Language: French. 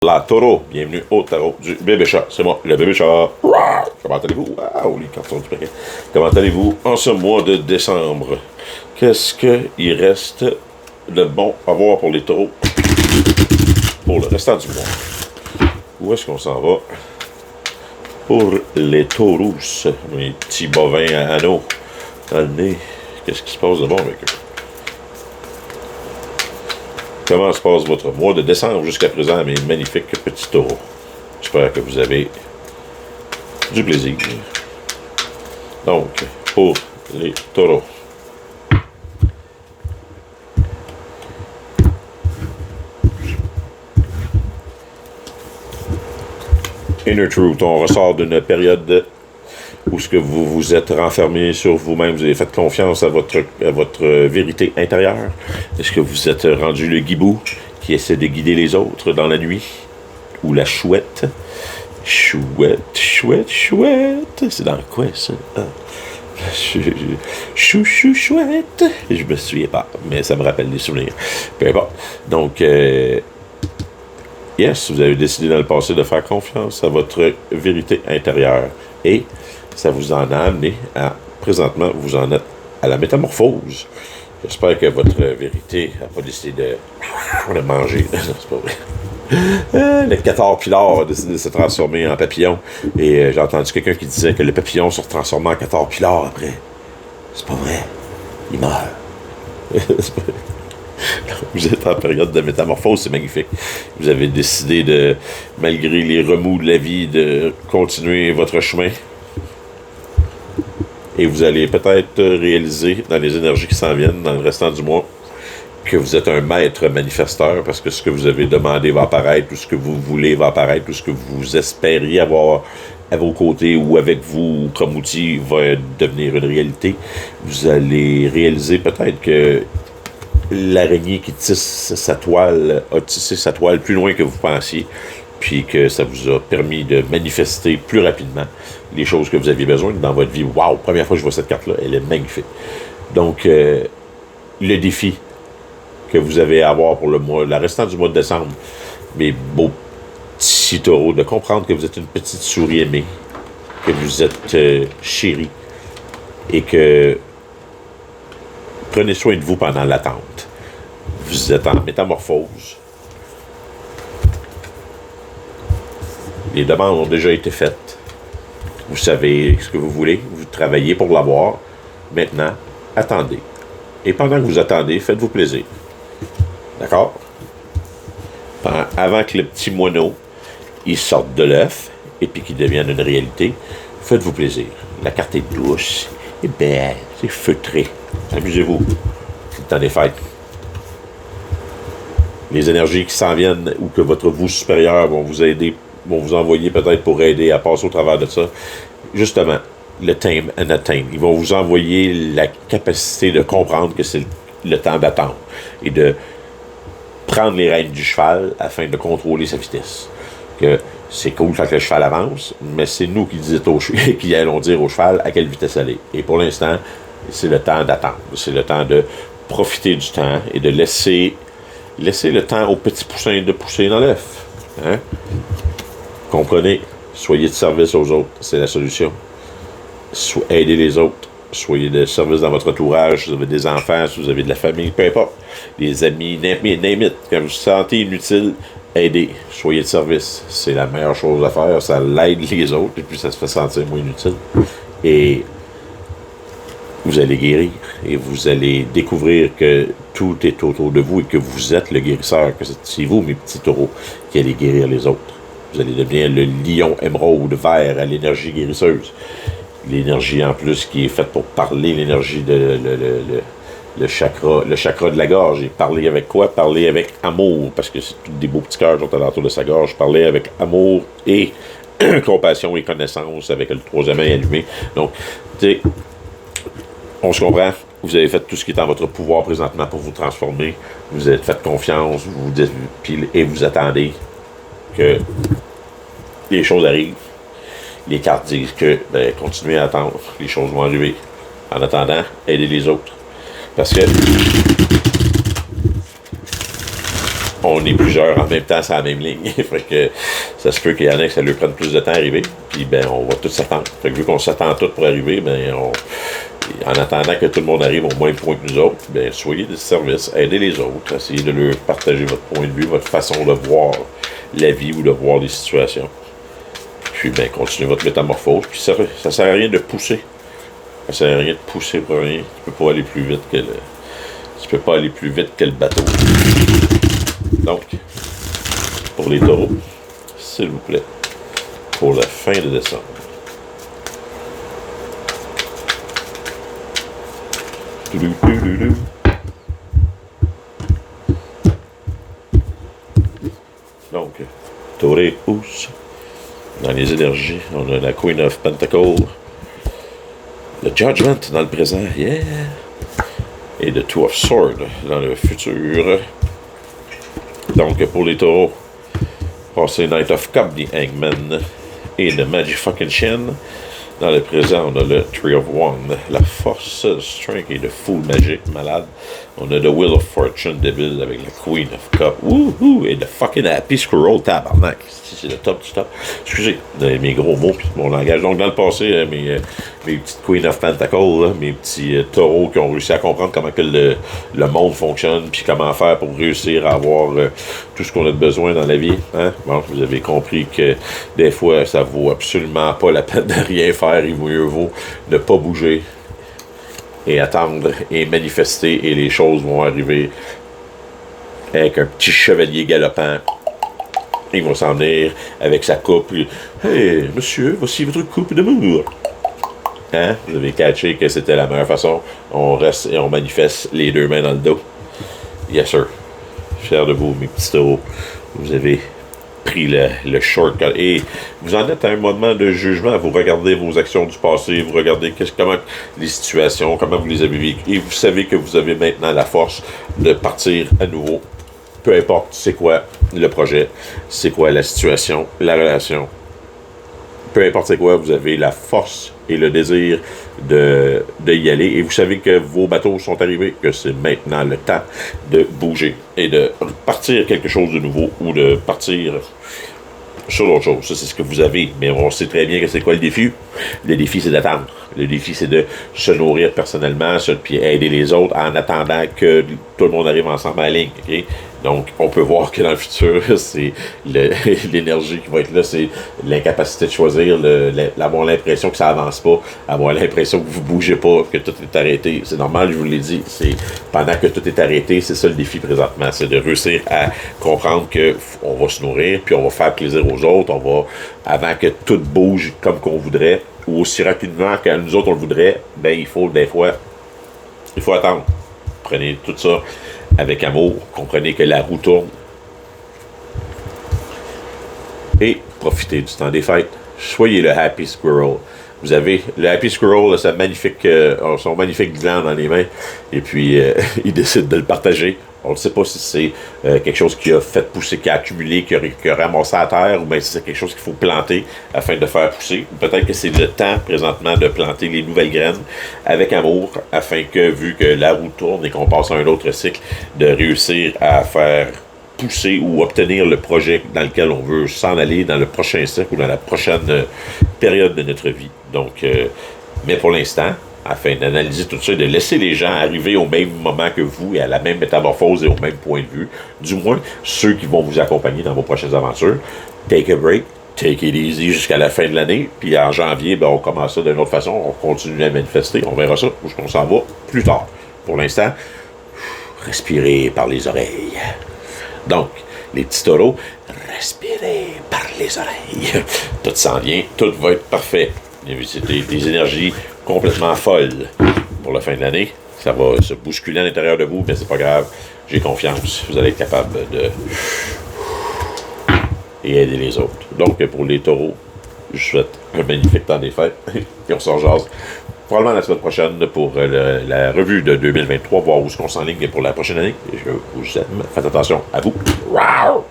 La Taureau, bienvenue au tarot du bébé chat. C'est moi, le bébé chat. Comment allez-vous? Wow, les cartons du paquet. Comment allez-vous en ce mois de décembre? Qu'est-ce qu'il reste de bon à voir pour les taureaux pour le restant du mois? Où est-ce qu'on s'en va? Pour les taureaux, mes petits bovins à anneaux dans le nez. Qu'est-ce qui se passe de bon avec eux? Comment se passe votre mois de décembre jusqu'à présent, mes magnifiques petits taureaux? J'espère que vous avez du plaisir. Donc, pour les taureaux. Inner Truth, on ressort d'une période où ce que vous vous êtes renfermé sur vous-même, vous avez fait confiance à votre vérité intérieure. Est-ce que vous êtes rendu le guibou qui essaie de guider les autres dans la nuit? Ou la chouette? Chouette. C'est dans quoi, ça? Ah. Chouette. Je me souviens pas, mais ça me rappelle des souvenirs. Peu importe. Donc, yes, vous avez décidé dans le passé de faire confiance à votre vérité intérieure. Et ça vous en a amené à, présentement, vous en êtes à la métamorphose. J'espère que votre vérité n'a pas décidé de manger. Non, c'est pas vrai. Le caterpillar a décidé de se transformer en papillon. Et j'ai entendu quelqu'un qui disait que le papillon se transformait en caterpillar après. C'est pas vrai. Il meurt. Vous êtes en période de métamorphose, c'est magnifique. Vous avez décidé de, malgré les remous de la vie, de continuer votre chemin. Et vous allez peut-être réaliser dans les énergies qui s'en viennent, dans le restant du mois, que vous êtes un maître manifesteur, parce que ce que vous avez demandé va apparaître, tout ce que vous voulez va apparaître, tout ce que vous espériez avoir à vos côtés ou avec vous comme outil va devenir une réalité. Vous allez réaliser peut-être que l'araignée qui tisse sa toile a tissé sa toile plus loin que vous pensiez, puis que ça vous a permis de manifester plus rapidement les choses que vous aviez besoin dans votre vie. Wow! Première fois que je vois cette carte-là, elle est magnifique. Donc, le défi que vous avez à avoir pour le mois, le restant du mois de décembre, mes beaux petits taureaux, de comprendre que vous êtes une petite souris aimée, que vous êtes chérie, et que prenez soin de vous pendant l'attente. Vous êtes en métamorphose. Les demandes ont déjà été faites. Vous savez ce que vous voulez. Vous travaillez pour l'avoir. Maintenant, attendez. Et pendant que vous attendez, faites-vous plaisir. D'accord? Avant que le petit moineau il sorte de l'œuf et puis qu'il devienne une réalité, faites-vous plaisir. La carte est douce. Et belle. C'est feutré. Amusez-vous. C'est le temps des fêtes. Les énergies qui s'en viennent ou que votre vous supérieur vont vous aider, vont vous envoyer peut-être pour aider à passer au travers de ça. Justement, le tame and attain. Ils vont vous envoyer la capacité de comprendre que c'est le temps d'attendre et de prendre les rênes du cheval afin de contrôler sa vitesse. Que c'est cool quand le cheval avance, mais c'est nous qui allons dire au cheval à quelle vitesse aller. Et pour l'instant, c'est le temps d'attendre. C'est le temps de profiter du temps et de laisser le temps aux petits poussins de pousser dans l'œuf. Hein? Comprenez, soyez de service aux autres, c'est la solution. Aidez les autres, soyez de service dans votre entourage, si vous avez des enfants, si vous avez de la famille, peu importe, des amis, name it. Quand vous vous sentez inutile, aidez, soyez de service. C'est la meilleure chose à faire, ça l'aide les autres et puis ça se fait sentir moins inutile. Et vous allez guérir et vous allez découvrir que tout est autour de vous et que vous êtes le guérisseur, que c'est vous, mes petits taureaux, qui allez guérir les autres. Vous allez devenir le lion émeraude vert à l'énergie guérisseuse. L'énergie en plus qui est faite pour parler, l'énergie de le chakra de la gorge. Et parler avec quoi? Parler avec amour, parce que c'est tous des beaux petits cœurs qui sont alentour de sa gorge. Parler avec amour et compassion et connaissance avec le troisième œil allumé. Donc, tu sais, on se comprend. Vous avez fait tout ce qui est en votre pouvoir présentement pour vous transformer. Vous avez fait confiance, et vous attendez que les choses arrivent. Les cartes disent que continuez à attendre, les choses vont arriver. En attendant, aidez les autres. Parce que on est plusieurs en même temps sur la même ligne. Fait que ça se peut qu'il y en ait que ça lui prenne plus de temps à arriver. Puis ben on va tous s'attendre. Fait que vu qu'on s'attend tous pour arriver, ben en attendant que tout le monde arrive au même point que nous autres, ben soyez des services, aidez les autres, essayez de leur partager votre point de vue, votre façon de voir la vie ou de voir les situations. Puis ben continuez votre métamorphose. Puis ça sert à rien de pousser. Ça sert à rien de pousser pour rien. Tu peux pas aller plus vite que le bateau. Donc, pour les taureaux, s'il vous plaît, pour la fin de décembre. Donc, Taureau pousse. Dans les énergies, on a la Queen of Pentacles, le Judgment dans le présent, yeah, et le Two of Swords dans le futur. Donc, pour les taureaux, passez Knight of Cup, the Hangman, et le Magic Fucking Shin. Dans le présent, on a le Tree of One, la Force, le Strength et le Full Magic, malade. On a le Wheel of Fortune, débile, avec la Queen of Cup, wouhou, et le fucking Happy Squirrel, tabarnak. C'est le top du top. Excusez mes gros mots puis mon langage. Donc, dans le passé, mes petites Queen of Pentacles, là, mes petits taureaux qui ont réussi à comprendre comment que le monde fonctionne puis comment faire pour réussir à avoir tout ce qu'on a de besoin dans la vie. Hein? Bon, vous avez compris que des fois, ça vaut absolument pas la peine de rien faire. Il mieux vaut ne pas bouger et attendre et manifester et les choses vont arriver avec un petit chevalier galopant. Il va s'en venir avec sa coupe. Hey, monsieur, voici votre coupe d'amour. Hein? Vous avez catché que c'était la meilleure façon. On reste et on manifeste les deux mains dans le dos. Yes, sir. Fier de vous, mes petits taureaux. Vous avez pris le shortcut. Et vous en êtes à un moment de jugement. Vous regardez vos actions du passé. Vous regardez comment les situations, comment vous les avez vécues. Et vous savez que vous avez maintenant la force de partir à nouveau. Peu importe c'est quoi le projet, c'est quoi la situation, la relation. Peu importe c'est quoi, vous avez la force et le désir de y aller. Et vous savez que vos bateaux sont arrivés, que c'est maintenant le temps de bouger et de partir quelque chose de nouveau ou de partir sur d'autres choses. Ça, c'est ce que vous avez. Mais on sait très bien que c'est quoi le défi. Le défi, c'est d'attendre. Le défi, c'est de se nourrir personnellement, puis aider les autres en attendant que tout le monde arrive ensemble à la ligne. Okay? Donc, on peut voir que dans le futur, c'est l'énergie qui va être là, c'est l'incapacité de choisir, avoir l'impression que ça avance pas, avoir l'impression que vous bougez pas, que tout est arrêté. C'est normal, je vous l'ai dit. C'est pendant que tout est arrêté, c'est ça le défi présentement. C'est de réussir à comprendre que on va se nourrir, puis on va faire plaisir aux autres. On va, avant que tout bouge comme qu'on voudrait, ou aussi rapidement que nous autres on le voudrait, ben il faut des fois, il faut attendre. Prenez tout ça avec amour, comprenez que la roue tourne et profitez du temps des fêtes. Soyez le Happy Squirrel. Vous avez le Happy Squirrel, son magnifique gland dans les mains, et puis il décide de le partager. On ne sait pas si c'est quelque chose qui a fait pousser, qui a accumulé, qui a ramassé à terre, ou bien si c'est quelque chose qu'il faut planter afin de faire pousser. Peut-être que c'est le temps présentement de planter les nouvelles graines avec amour, afin que, vu que la roue tourne et qu'on passe à un autre cycle, de réussir à faire pousser ou obtenir le projet dans lequel on veut s'en aller dans le prochain cycle ou dans la prochaine période de notre vie. Donc, mais pour l'instant, afin d'analyser tout ça et de laisser les gens arriver au même moment que vous et à la même métamorphose et au même point de vue, du moins ceux qui vont vous accompagner dans vos prochaines aventures. Take a break, take it easy jusqu'à la fin de l'année, puis en janvier, ben, on commence ça d'une autre façon, on continue à manifester, on verra ça, où on s'en va plus tard. Pour l'instant, respirez par les oreilles. Donc, les petits taureaux, respirez par les oreilles. Tout s'en vient, tout va être parfait. C'est des énergies complètement folles pour la fin de l'année. Ça va se bousculer à l'intérieur de vous, mais c'est pas grave. J'ai confiance. Vous allez être capable de et aider les autres. Donc, pour les taureaux, je souhaite un magnifique temps des fêtes. Et on s'en jase probablement la semaine prochaine pour la revue de 2023, voir où est-ce qu'on s'enligne pour la prochaine année. Et je vous aime. Faites attention à vous. Wow!